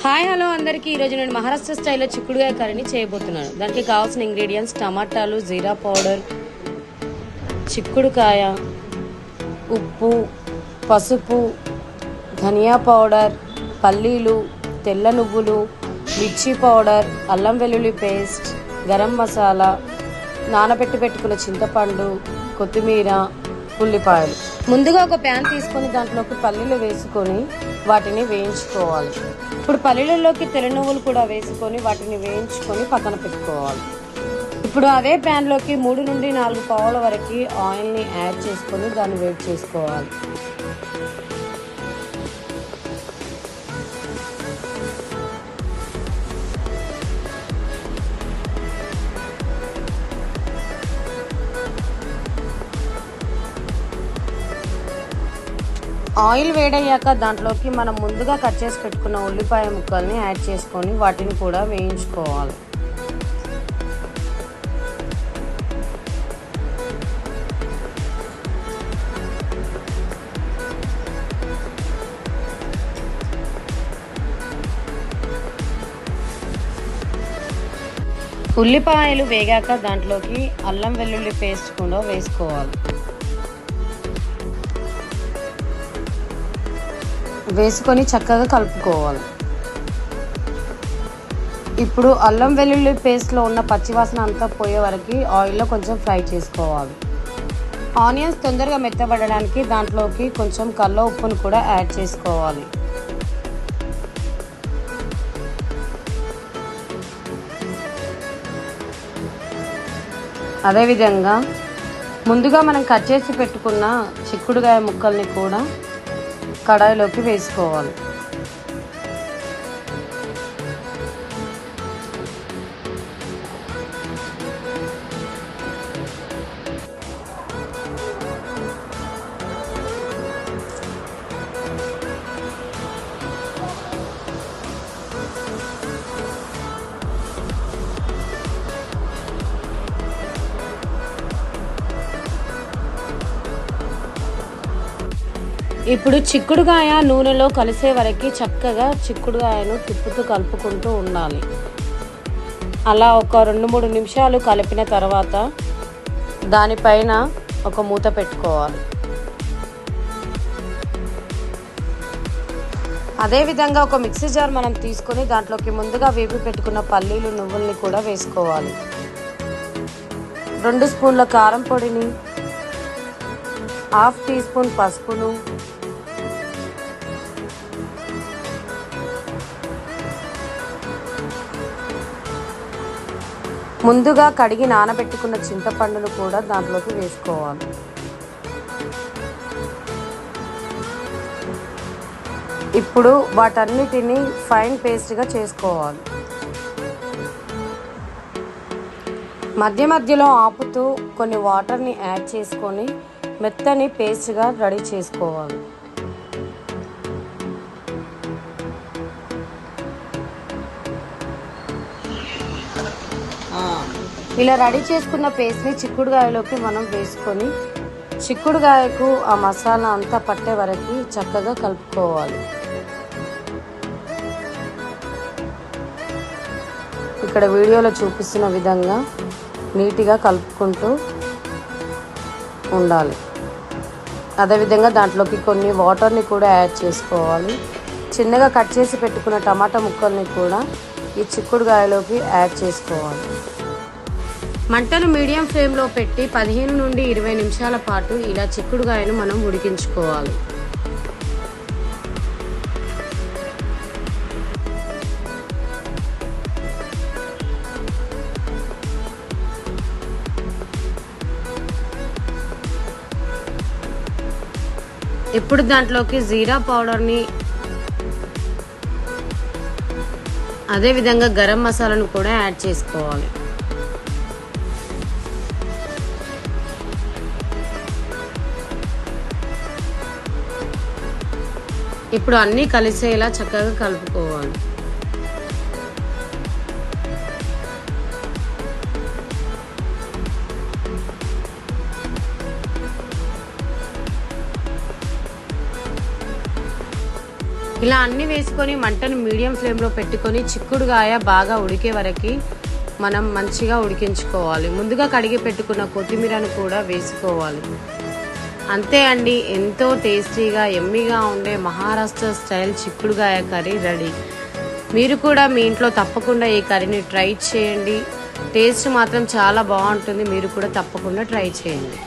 Hi hello అందరికీ ఈరోజు నేను మహారాష్ట్ర స్టైల్లో చిక్కుడుకాయ కర్రీని చేయబోతున్నాను. దానికి కావాల్సిన ఇంగ్రీడియంట్స్ టమాటాలు, జీరా పౌడర్, చిక్కుడుకాయ, ఉప్పు, పసుపు, ధనియా పౌడర్, పల్లీలు, తెల్ల నువ్వులు, మిర్చి పౌడర్, అల్లం వెల్లుల్లి పేస్ట్, గరం మసాలా, నానబెట్టి పెట్టుకున్న చింతపండు, కొత్తిమీర, ఉల్లిపాయలు. ముందుగా ఒక ప్యాన్ తీసుకొని దాంట్లోకి పల్లీలు వేసుకొని వాటిని వేయించుకోవాలి. ఇప్పుడు పల్లీలలోకి తెల్ల నువ్వులు కూడా వేసుకొని వాటిని వేయించుకొని పక్కన పెట్టుకోవాలి. ఇప్పుడు అదే ప్యాన్లోకి 3 నుండి 4 పావుల వరకు ఆయిల్ని యాడ్ చేసుకొని దాన్ని వేడి చేసుకోవాలి. ఆయిల్ వేడయ్యాక దాంట్లోకి మనం ముందుగా కట్ చేసి పెట్టుకున్న ఉల్లిపాయ ముక్కల్ని యాడ్ చేసుకొని వాటిని కూడా వేయించుకోవాలి. ఉల్లిపాయలు వేగాక దాంట్లోకి అల్లం వెల్లుల్లి పేస్ట్ కూడా వేసుకోవాలి. వేసుకొని చక్కగా కలుపుకోవాలి. ఇప్పుడు అల్లం వెల్లుల్లి పేస్ట్లో ఉన్న పచ్చివాసన అంతా పోయే వరకు ఆయిల్లో కొంచెం ఫ్రై చేసుకోవాలి. ఆనియన్స్ తొందరగా మెత్తబడడానికి దాంట్లోకి కొంచెం కల్ల ఉప్పును కూడా యాడ్ చేసుకోవాలి. అదేవిధంగా ముందుగా మనం కట్ చేసి పెట్టుకున్న చిక్కుడుకాయ ముక్కల్ని కూడా కడాయిలోకి వేసుకోవాలి. ఇప్పుడు చిక్కుడుకాయ నూనెలో కలిసే వరకు చక్కగా చిక్కుడుకాయను తిప్పుతూ కలుపుకుంటూ ఉండాలి. అలా ఒక 2-3 నిమిషాలు కలిపిన తర్వాత దానిపైన ఒక మూత పెట్టుకోవాలి. అదేవిధంగా ఒక మిక్సీ జార్ మనం తీసుకొని దాంట్లోకి ముందుగా వేపి పెట్టుకున్న పల్లీలు, నువ్వుల్ని కూడా వేసుకోవాలి. 2 స్పూన్ల కారం పొడిని, 1/2 టీ స్పూన్ పసుపును, ముందుగా కడిగి నానబెట్టుకున్న చింతపండును కూడా దాంట్లోకి వేసుకోవాలి. ఇప్పుడు వాటన్నిటిని ఫైన్ పేస్ట్గా చేసుకోవాలి. మధ్య మధ్యలో ఆపుతూ కొన్ని వాటర్ని యాడ్ చేసుకొని మెత్తని పేస్ట్గా రెడీ చేసుకోవాలి. ఇలా రెడీ చేసుకున్న పేస్ట్ని చిక్కుడుకాయలోకి మనం వేసుకొని చిక్కుడుకాయకు ఆ మసాలా అంతా పట్టే వరకు చక్కగా కలుపుకోవాలి. ఇక్కడ వీడియోలో చూపిస్తున్న విధంగా నీట్గా కలుపుకుంటూ ఉండాలి. అదేవిధంగా దాంట్లోకి కొన్ని వాటర్ని కూడా యాడ్ చేసుకోవాలి. చిన్నగా కట్ చేసి పెట్టుకున్న టమాటా ముక్కల్ని కూడా ఈ చిక్కుడుకాయలోకి యాడ్ చేసుకోవాలి. మంటను మీడియం ఫ్లేమ్లో పెట్టి 15 నుండి 20 నిమిషాల పాటు ఇలా చిక్కుడుకాయను మనం ఉడికించుకోవాలి. ఇప్పుడు దాంట్లోకి జీరా పౌడర్ని, అదేవిధంగా గరం మసాలాను కూడా యాడ్ చేసుకోవాలి. ఇప్పుడు అన్నీ కలిసేలా చక్కగా కలుపుకోవాలి. ఇలా అన్నీ వేసుకొని మంటను మీడియం ఫ్లేమ్లో పెట్టుకొని చిక్కుడుగాయ బాగా ఉడికే వరకు మనం మంచిగా ఉడికించుకోవాలి. ముందుగా కడిగి పెట్టుకున్న కొత్తిమీరను కూడా వేసుకోవాలి. అంతే అండి, ఎంతో టేస్టీగా యమ్మీగా ఉండే మహారాష్ట్ర స్టైల్ చిక్కుడుగాయ కర్రీ రెడీ. మీరు కూడా మీ ఇంట్లో తప్పకుండా ఈ కర్రీని ట్రై చేయండి. టేస్ట్ మాత్రం చాలా బాగుంటుంది. మీరు కూడా తప్పకుండా ట్రై చేయండి.